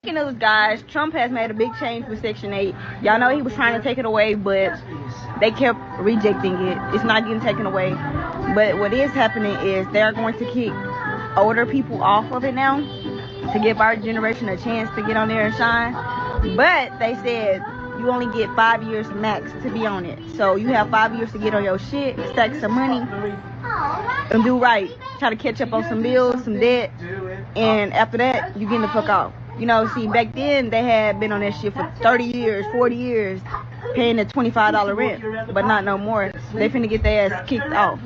Speaking of guys, Trump has made a big change with Section 8. Y'all know he was trying to take it away, but they kept rejecting it. It's not getting taken away. But what is happening is they're going to kick older people off of it now to give our generation a chance to get on there and shine. But they said you only get 5 years max to be on it. So you have 5 years to get on your shit, stack some money, and do right. Try to catch up on some bills, some debt, and after that, you getting the fuck off. You know, see, back then they had been on that shit for 30 years, 40 years, paying the $25 rent, but not no more. They finna get their ass kicked off.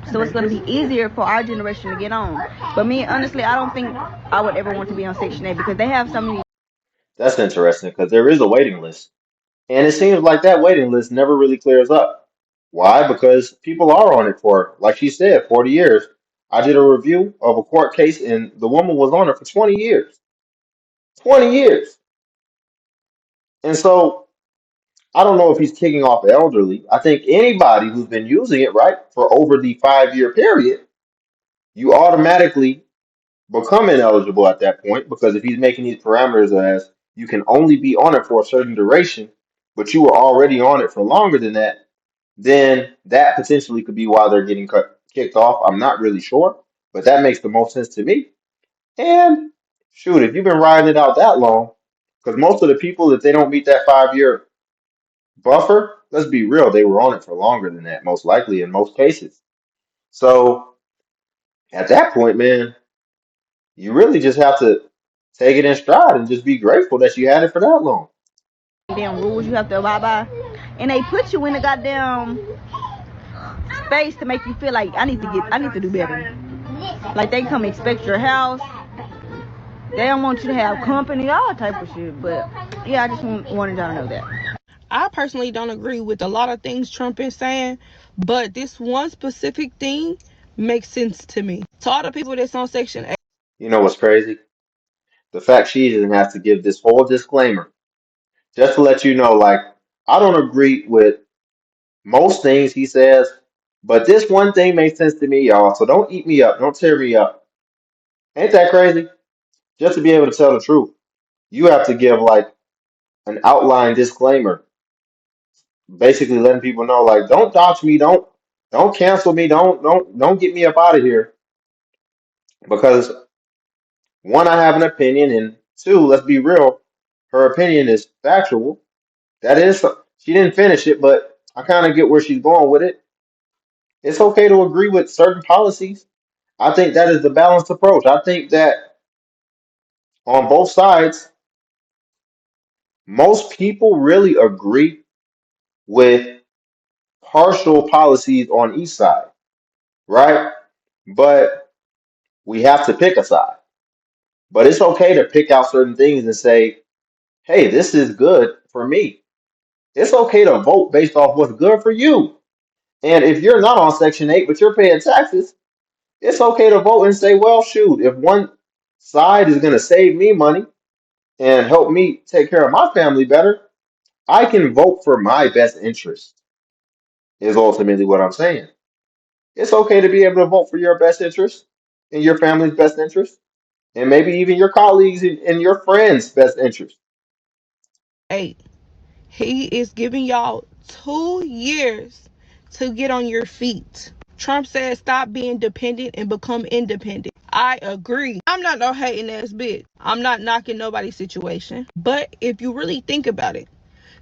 So it's gonna be easier for our generation to get on. But me, honestly, I don't think I would ever want to be on Section 8 because they have so many. That's interesting because there is a waiting list. And it seems like that waiting list never really clears up. Why? Because people are on it for, like she said, 40 years. I did a review of a court case and the woman was on it for 20 years. 20 years. And so I don't know if he's kicking off elderly. I think anybody who's been using it, right, for over the 5 year period, you automatically become ineligible at that point because if he's making these parameters as you can only be on it for a certain duration, but you were already on it for longer than that, then that potentially could be why they're getting kicked off. I'm not really sure, but that makes the most sense to me. And shoot, if you've been riding it out that long, because most of the people, if they don't meet that 5 year buffer, let's be real, they were on it for longer than that, most likely in most cases. So at that point, man, you really just have to take it in stride and just be grateful that you had it for that long. Damn rules you have to abide by, and they put you in the goddamn space to make you feel like I need to do better. Like they come expect your house. They don't want you to have company, all type of shit. But yeah, I just wanted y'all to know that. I personally don't agree with a lot of things Trump is saying, but this one specific thing makes sense to me. To all the people that's on Section 8, You know what's crazy? The fact she even has to give this whole disclaimer just to let you know, like, I don't agree with most things he says, but this one thing makes sense to me, y'all. So don't eat me up. Don't tear me up. Ain't that crazy? Just to be able to tell the truth, you have to give like an outline disclaimer, basically letting people know, like, don't dox me, don't cancel me, don't get me up out of here because one, I have an opinion, and two, let's be real, her opinion is factual. That is, she didn't finish it, but I kind of get where she's going with it. It's okay to agree with certain policies. I think that is the balanced approach. I think that on both sides, most people really agree with partial policies on each side, right? But we have to pick a side. But it's okay to pick out certain things and say, hey, this is good for me. It's okay to vote based off what's good for you. And if you're not on Section 8, but you're paying taxes, it's okay to vote and say, well, shoot, if one side is going to save me money and help me take care of my family better, I can vote for my best interest, is ultimately what I'm saying. It's okay to be able to vote for your best interest and your family's best interest, and maybe even your colleagues and your friends' best interest. he is giving y'all 2 years to get on your feet. Trump said stop being dependent and become independent. I agree. I'm not no hating ass bitch. I'm not knocking nobody's situation. But if you really think about it,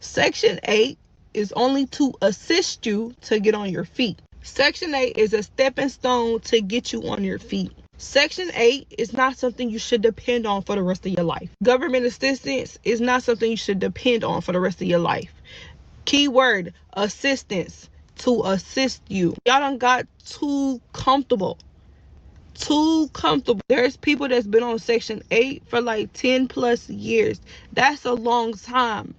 Section 8 is only to assist you to get on your feet. Section 8 is a stepping stone to get you on your feet. Section 8 is not something you should depend on for the rest of your life. Government assistance is not something you should depend on for the rest of your life. Keyword assistance, to assist you. Y'all done got too comfortable. Too comfortable. There's people that's been on Section 8 for like 10 plus years. That's a long time.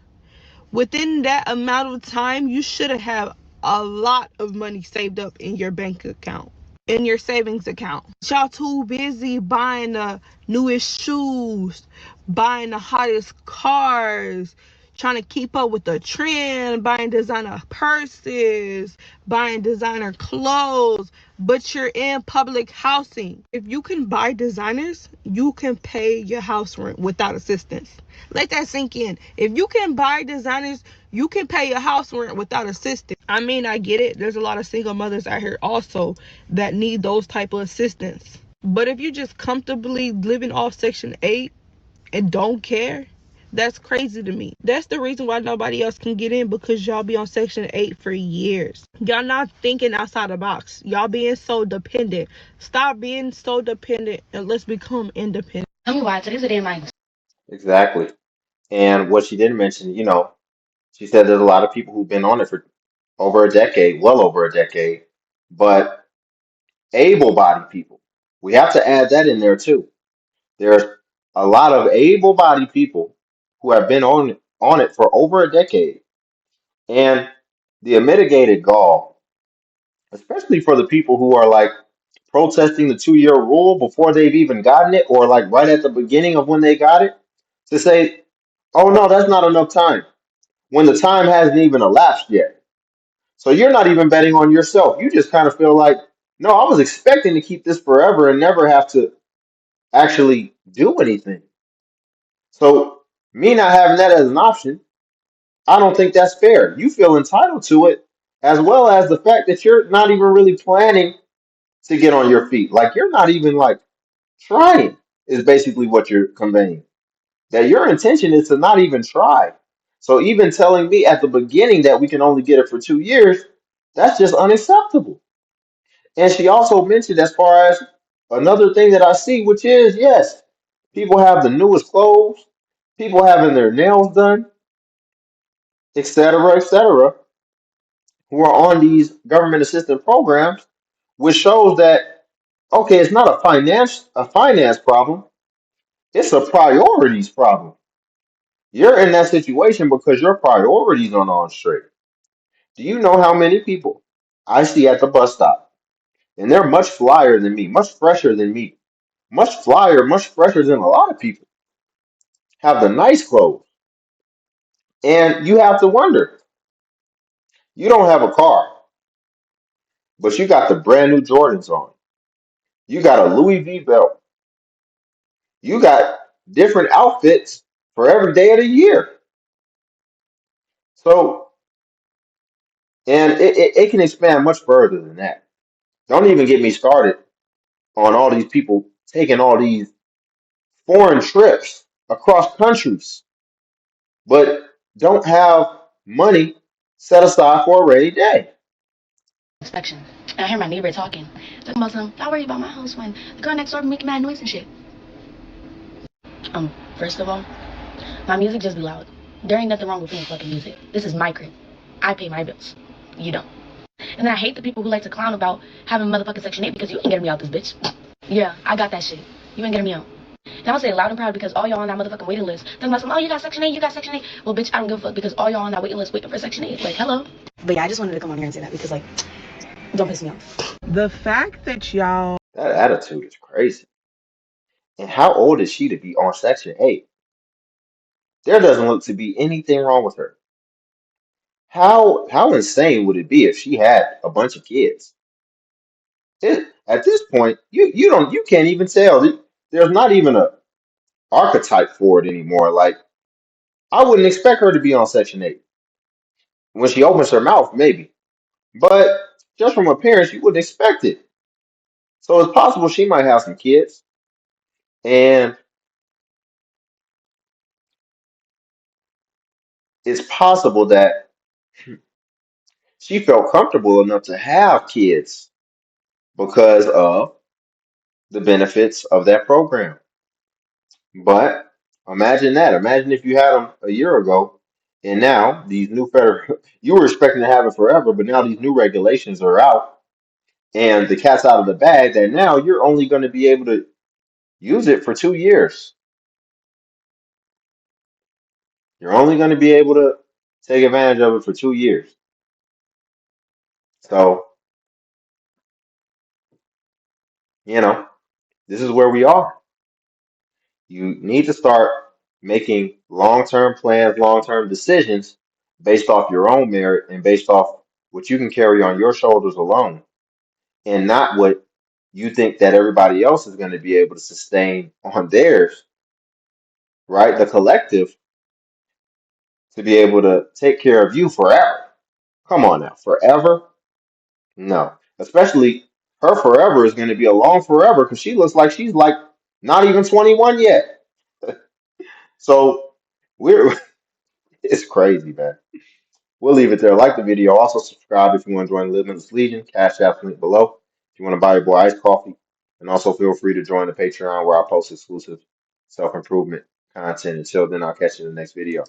Within that amount of time, you should have a lot of money saved up in your bank account, in your savings account. Y'all too busy buying the newest shoes, buying the hottest cars, trying to keep up with the trend, buying designer purses, buying designer clothes, but you're in public housing. If you can buy designers, you can pay your house rent without assistance. Let that sink in. If you can buy designers, you can pay your house rent without assistance. I mean, I get it. There's a lot of single mothers out here also that need those type of assistance. But if you just comfortably living off Section 8 and don't care, that's crazy to me. That's the reason why nobody else can get in, because y'all be on Section 8 for years. Y'all not thinking outside the box. Y'all being so dependent. Stop being so dependent and let's become independent. Tell me why. Today's a day of mine. Exactly. And what she didn't mention, she said there's a lot of people who've been on it for over a decade, well over a decade, but able-bodied people. We have to add that in there too. There's a lot of able-bodied people who have been on it for over a decade. And the mitigated gall, especially for the people who are like protesting the 2-year rule before they've even gotten it, or like right at the beginning of when they got it, to say, oh no, that's not enough time, when the time hasn't even elapsed yet. So you're not even betting on yourself. You just kind of feel like, no, I was expecting to keep this forever and never have to actually do anything. So me not having that as an option, I don't think that's fair. You feel entitled to it, as well as the fact that you're not even really planning to get on your feet. Like you're not even like trying is basically what you're conveying. That your intention is to not even try. So even telling me at the beginning that we can only get it for 2 years, that's just unacceptable. And she also mentioned, as far as another thing that I see, which is yes, people have the newest clothes, people having their nails done, et cetera, who are on these government assistance programs, which shows that okay, it's not a finance problem, it's a priorities problem. You're in that situation because your priorities aren't on straight. Do you know how many people I see at the bus stop? And they're much flyer than me, much fresher than me, much flyer, much fresher than a lot of people. Have the nice clothes. And you have to wonder, you don't have a car, but you got the brand new Jordans on. You got a Louis V belt. You got different outfits for every day of the year. So, and it can expand much further than that. Don't even get me started on all these people taking all these foreign trips across countries, but don't have money set aside for a rainy day. Inspection. And I hear my neighbor talking about some, y'all worry about my house when the girl next door be making mad noise and shit. First of all, my music just be loud. There ain't nothing wrong with playing fucking music. This is my crib. I pay my bills. You don't. And then I hate the people who like to clown about having motherfucking Section 8 because you ain't getting me out this bitch. Yeah, I got that shit. You ain't getting me out. And I'm gonna say it loud and proud because all y'all on that motherfucking waiting list. Talking about some, oh, you got Section 8, you got Section 8. Well, bitch, I don't give a fuck because all y'all on that waiting list waiting for Section 8. Like, hello. But yeah, I just wanted to come on here and say that because, like, don't piss me off. The fact that y'all That attitude is crazy. And how old is she to be on Section 8? There doesn't look to be anything wrong with her. How insane would it be if she had a bunch of kids? At this point, you can't even tell. There's not even a archetype for it anymore. Like I wouldn't expect her to be on Section 8. When she opens her mouth, maybe. But just from appearance, you wouldn't expect it. So it's possible she might have some kids. And it's possible that she felt comfortable enough to have kids because of the benefits of that program. But imagine that. Imagine if you had them a year ago, and now these new federal, you were expecting to have it forever, but now these new regulations are out, and the cat's out of the bag. That now you're only going to be able to use it for 2 years. You're only going to be able to take advantage of it for 2 years. So, you know, this is where we are. You need to start making long-term plans, long-term decisions based off your own merit and based off what you can carry on your shoulders alone, and not what you think that everybody else is going to be able to sustain on theirs, right? The collective to be able to take care of you forever. Come on now, forever? No. Especially her forever is going to be a long forever because she looks like she's like not even 21 yet. So we're it's crazy, man. We'll leave it there. Like the video. Also subscribe if you want to join Limitless Legion. Cash App link below. If you want to buy your boy iced coffee. And also feel free to join the Patreon where I post exclusive self-improvement content. Until then, I'll catch you in the next video.